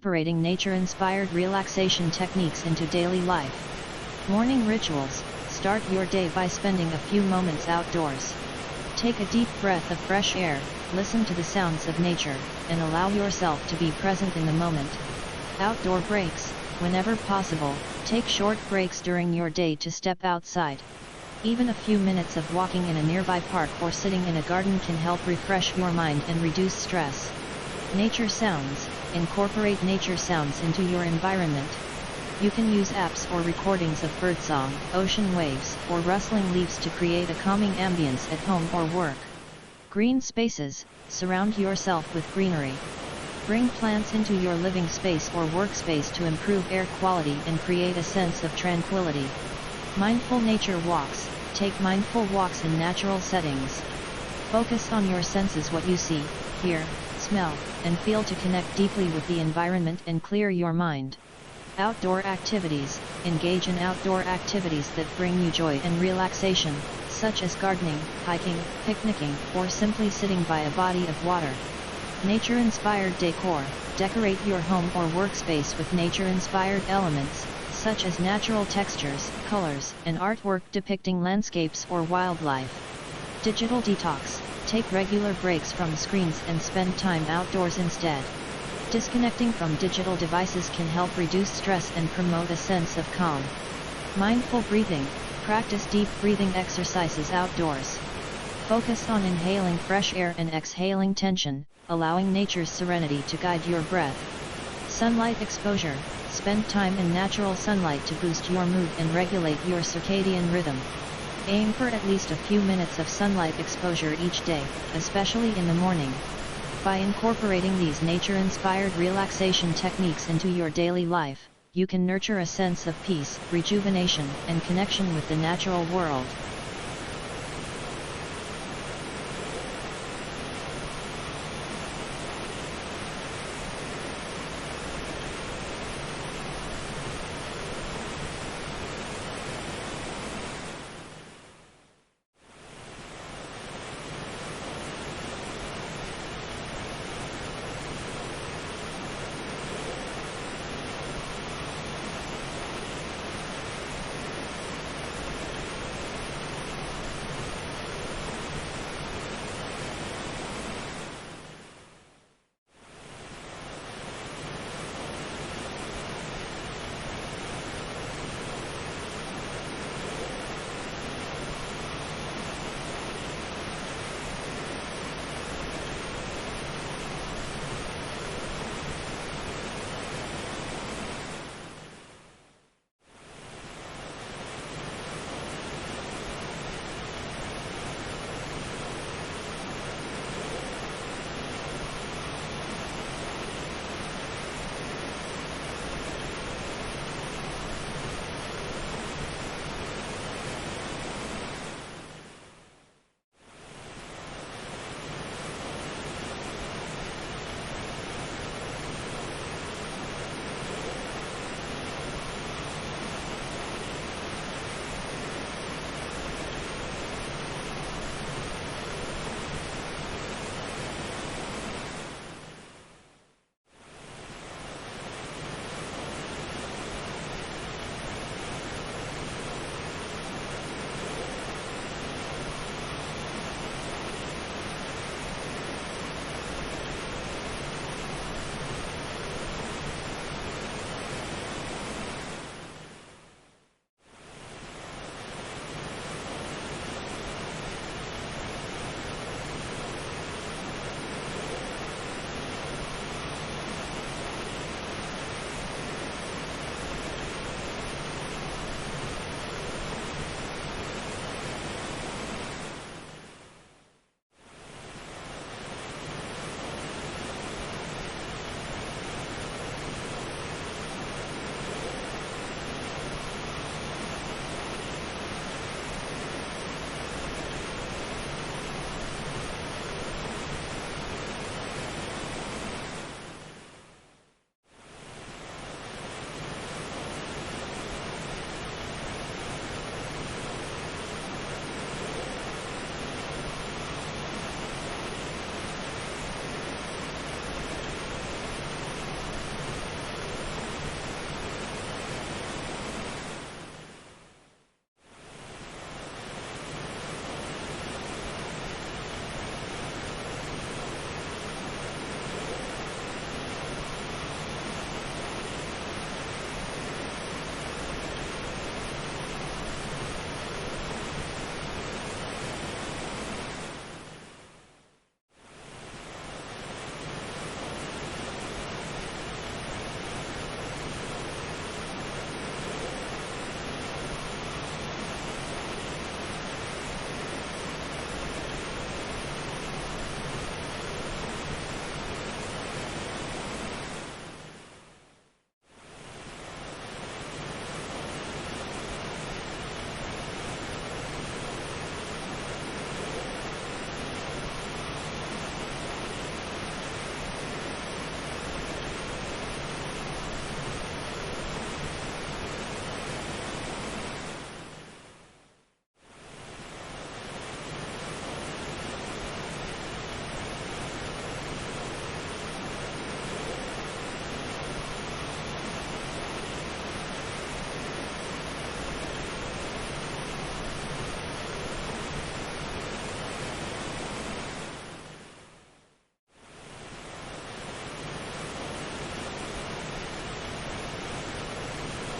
incorporating nature-inspired relaxation techniques into daily life. Morning rituals. Start your day by spending a few moments outdoors. Take a deep breath of fresh air, listen to the sounds of nature, and allow yourself to be present in the moment. Outdoor breaks. Whenever possible, take short breaks during your day to step outside. Even a few minutes of walking in a nearby park or sitting in a garden can help refresh your mind and reduce stress. Nature sounds. Incorporate nature sounds into your environment. You can use apps or recordings of birdsong, ocean waves, or rustling leaves to create a calming ambience at home or work. Green spaces. Surround yourself with greenery. Bring plants into your living space or workspace to improve air quality and create a sense of tranquility. Mindful nature walks. Take mindful walks in natural settings. Focus on your senses, what you see, hear, smell, and feel to connect deeply with the environment and clear your mind. Outdoor activities. Engage in outdoor activities that bring you joy and relaxation, such as gardening, hiking, picnicking, or simply sitting by a body of water. Nature-inspired decor. Decorate your home or workspace with nature-inspired elements, such as natural textures, colors, and artwork depicting landscapes or wildlife. Digital detox. Take regular breaks from screens and spend time outdoors instead. Disconnecting from digital devices can help reduce stress and promote a sense of calm. Mindful breathing. Practice deep breathing exercises outdoors. Focus on inhaling fresh air and exhaling tension, allowing nature's serenity to guide your breath. Sunlight exposure. Spend time in natural sunlight to boost your mood and regulate your circadian rhythm. Aim for at least a few minutes of sunlight exposure each day, especially in the morning. By incorporating these nature-inspired relaxation techniques into your daily life, you can nurture a sense of peace, rejuvenation, and connection with the natural world.